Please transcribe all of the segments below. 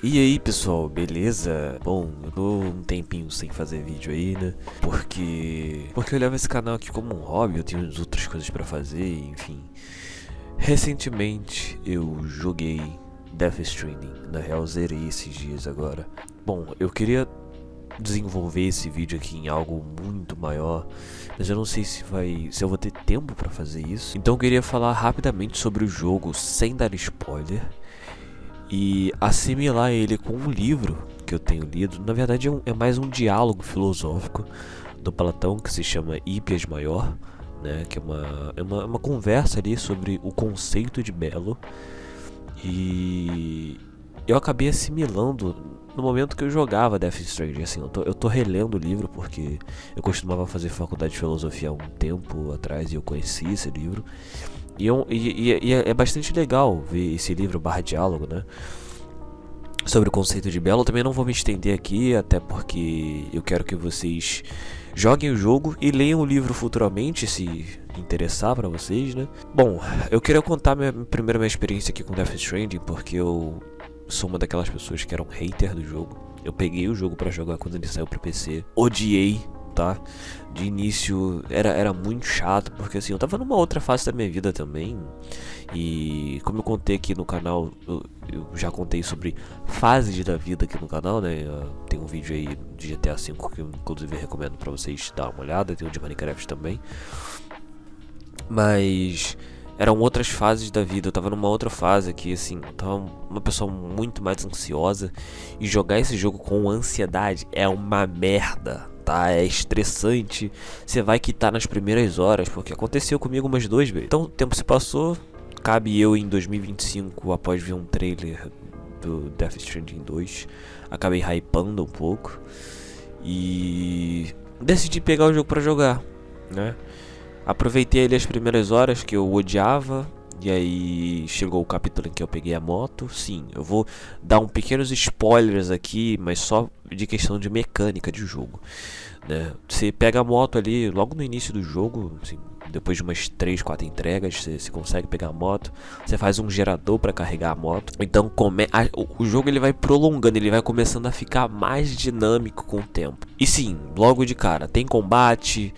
E aí pessoal, beleza? Bom, eu tô um tempinho sem fazer vídeo aí, né? Porque eu levo esse canal aqui como um hobby, eu tenho outras coisas pra fazer, enfim. Recentemente eu joguei Death Stranding, na real zerei esses dias agora. Bom, eu queria desenvolver esse vídeo aqui em algo muito maior, mas eu não sei se eu vou ter tempo pra fazer isso. Então eu queria falar rapidamente sobre o jogo sem dar spoiler e assimilar ele com um livro que eu tenho lido. Na verdade é mais um diálogo filosófico do Platão que se chama Hípias Maior, né? Que é uma conversa ali sobre o conceito de belo. E eu acabei assimilando no momento que eu jogava Death Stranding. Assim, eu tô relendo o livro porque eu costumava fazer faculdade de filosofia há um tempo atrás e eu conheci esse livro. E é bastante legal ver esse livro barra diálogo, né? Sobre o conceito de belo. Eu também não vou me estender aqui, até porque eu quero que vocês joguem o jogo e leiam o livro futuramente, se interessar pra vocês, né? Bom, eu queria contar minha experiência aqui com Death Stranding, porque eu sou uma daquelas pessoas que era um hater do jogo. Eu peguei o jogo pra jogar quando ele saiu pra PC, odiei, tá? De início era muito chato, porque assim, eu tava numa outra fase da minha vida também. E como eu contei aqui no canal, eu já contei sobre fases da vida aqui no canal, né? Tem um vídeo aí de GTA V que eu inclusive recomendo pra vocês dar uma olhada. Tem um de Minecraft também. Mas eram outras fases da vida. Eu tava numa outra fase aqui, assim, eu tava uma pessoa muito mais ansiosa. E jogar esse jogo com ansiedade é uma merda, tá? É estressante. Você vai quitar nas primeiras horas, porque aconteceu comigo umas 2 vezes. Então o tempo se passou. Cabe eu em 2025, após ver um trailer do Death Stranding 2, acabei hypando um pouco e decidi pegar o jogo pra jogar, né? Aproveitei ali as primeiras horas que eu odiava. E aí chegou o capítulo em que eu peguei a moto. Sim, eu vou dar pequenos spoilers aqui, mas só de questão de mecânica de jogo, né? Você pega a moto ali logo no início do jogo, assim, depois de umas 3, 4 entregas, você consegue pegar a moto. Você faz um gerador para carregar a moto. Então o jogo ele vai prolongando, ele vai começando a ficar mais dinâmico com o tempo. E sim, logo de cara tem combate.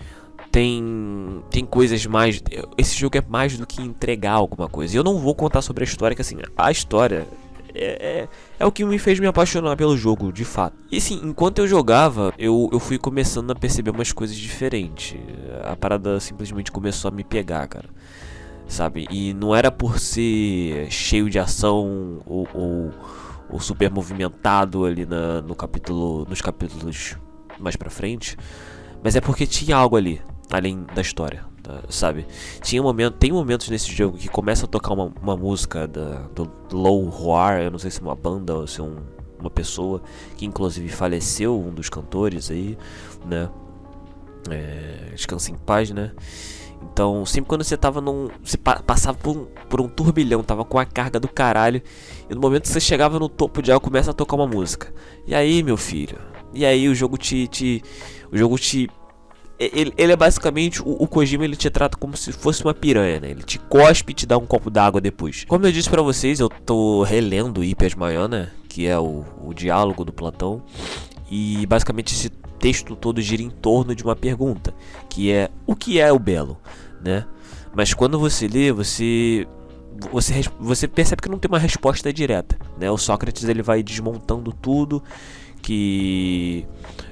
Tem coisas mais. Esse jogo é mais do que entregar alguma coisa. E eu não vou contar sobre a história, que assim, a história é o que me fez me apaixonar pelo jogo, de fato. E assim, enquanto eu jogava, eu fui começando a perceber umas coisas diferentes. A parada simplesmente começou a me pegar, cara. Sabe? E não era por ser cheio de ação ou super movimentado ali nos capítulos mais pra frente. Mas é porque tinha algo ali, além da história, tá, sabe? Tem momentos nesse jogo que começa a tocar uma música do Low Roar. Eu não sei se é uma banda ou se é uma pessoa que inclusive faleceu, um dos cantores aí, né? Descansa em paz, né? Então, sempre quando você tava você passava por um turbilhão, tava com a carga do caralho, e no momento que você chegava no topo de algo, começa a tocar uma música. E aí, meu filho? E aí o jogo ele é basicamente o Kojima, ele te trata como se fosse uma piranha, né? Ele te cospe e te dá um copo d'água depois. Como eu disse pra vocês, eu tô relendo Hípias Maior, né? Que é o diálogo do Platão. E basicamente esse texto todo gira em torno de uma pergunta, que é: o que é o belo, né? Mas quando você lê, você percebe que não tem uma resposta direta, né? O Sócrates ele vai desmontando tudo, que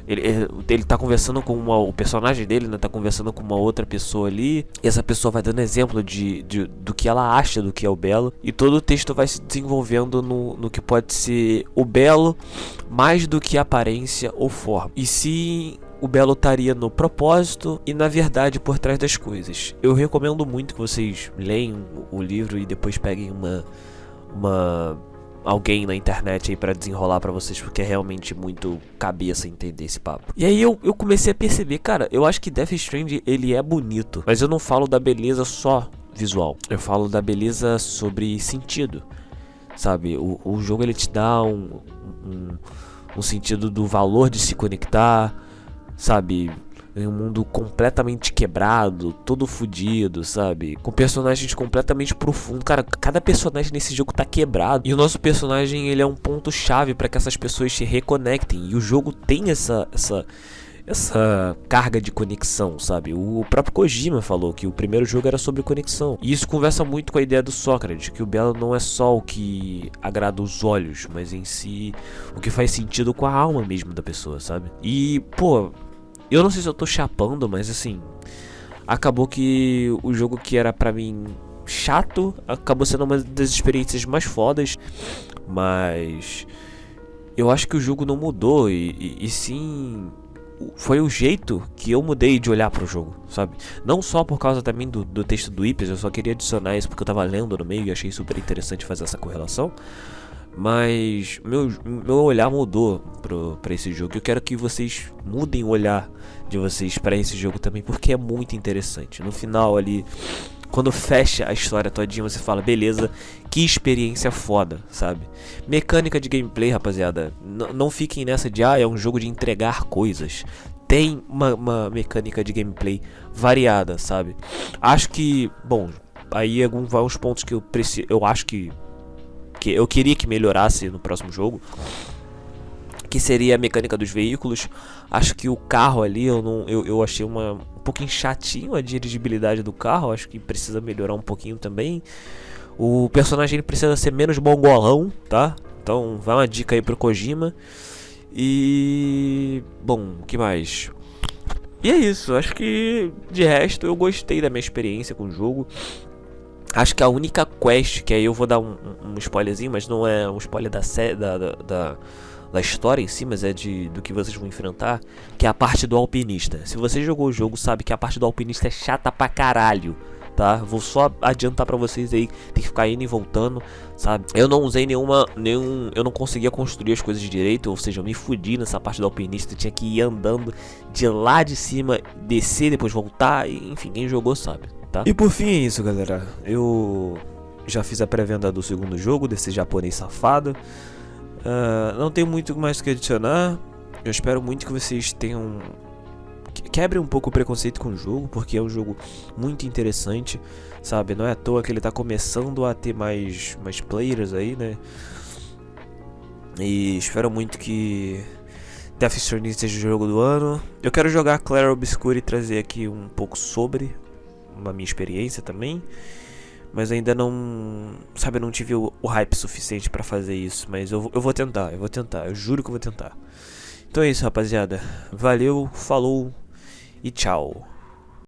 ele tá conversando com o personagem dele, né, tá conversando com uma outra pessoa ali, e essa pessoa vai dando exemplo do que ela acha do que é o belo, e todo o texto vai se desenvolvendo no que pode ser o belo, mais do que aparência ou forma, e se o belo estaria no propósito e na verdade por trás das coisas. Eu recomendo muito que vocês leiam o livro e depois peguem alguém na internet aí pra desenrolar pra vocês, porque é realmente muito cabeça entender esse papo. E aí eu comecei a perceber, cara, eu acho que Death Stranding ele é bonito, mas eu não falo da beleza só visual, eu falo da beleza sobre sentido, sabe? O jogo ele te dá um sentido do valor de se conectar, sabe? em um mundo completamente quebrado, todo fodido, sabe? Com personagens completamente profundos. Cara, cada personagem nesse jogo tá quebrado. E o nosso personagem, ele é um ponto chave para que essas pessoas se reconectem. E o jogo tem essa carga de conexão, sabe? O próprio Kojima falou que o primeiro jogo era sobre conexão. E isso conversa muito com a ideia do Sócrates, que o belo não é só o que agrada os olhos, mas em si o que faz sentido com a alma mesmo da pessoa, sabe? E, pô, eu não sei se eu tô chapando, mas assim, acabou que o jogo que era pra mim chato acabou sendo uma das experiências mais fodas, mas eu acho que o jogo não mudou e sim foi o jeito que eu mudei de olhar pro jogo, sabe? Não só por causa também do texto do Ipes, eu só queria adicionar isso porque eu tava lendo no meio e achei super interessante fazer essa correlação. Mas meu olhar mudou pra esse jogo. Eu quero que vocês mudem o olhar de vocês pra esse jogo também, porque é muito interessante. No final ali, quando fecha a história todinha, você fala, beleza, que experiência foda, sabe? Mecânica de gameplay, rapaziada, não fiquem nessa de, é um jogo de entregar coisas. Tem uma mecânica de gameplay variada, sabe? Acho que, bom, aí vai uns pontos que eu acho que eu queria que melhorasse no próximo jogo, que seria a mecânica dos veículos. Acho que o carro ali, eu achei um pouquinho chatinho a dirigibilidade do carro. Acho que precisa melhorar um pouquinho também. O personagem ele precisa ser menos mongolão, tá? Então vai uma dica aí pro Kojima. E... bom, o que mais? E é isso, acho que de resto eu gostei da minha experiência com o jogo. Acho que a única quest, que aí eu vou dar um spoilerzinho, mas não é um spoiler da história em si, mas é do que vocês vão enfrentar, que é a parte do alpinista. Se você jogou o jogo, sabe que a parte do alpinista é chata pra caralho, tá? Vou só adiantar pra vocês aí, tem que ficar indo e voltando, sabe? Eu não usei eu não conseguia construir as coisas direito, ou seja, eu me fudi nessa parte do alpinista, eu tinha que ir andando de lá de cima, descer, depois voltar, enfim, quem jogou sabe. Tá? E por fim é isso, galera. Eu já fiz a pré-venda do segundo jogo, desse japonês safado. Não tenho muito mais que adicionar. Eu espero muito que vocês tenham... quebrem um pouco o preconceito com o jogo, porque é um jogo muito interessante, sabe? Não é à toa que ele tá começando a ter mais players aí, né? E espero muito que Death Stranding seja o jogo do ano. Eu quero jogar Clair Obscur e trazer aqui um pouco sobre a minha experiência também, mas ainda não, sabe, eu não tive o hype suficiente pra fazer isso, mas eu vou tentar, eu juro que eu vou tentar. Então é isso, rapaziada, valeu, falou e tchau.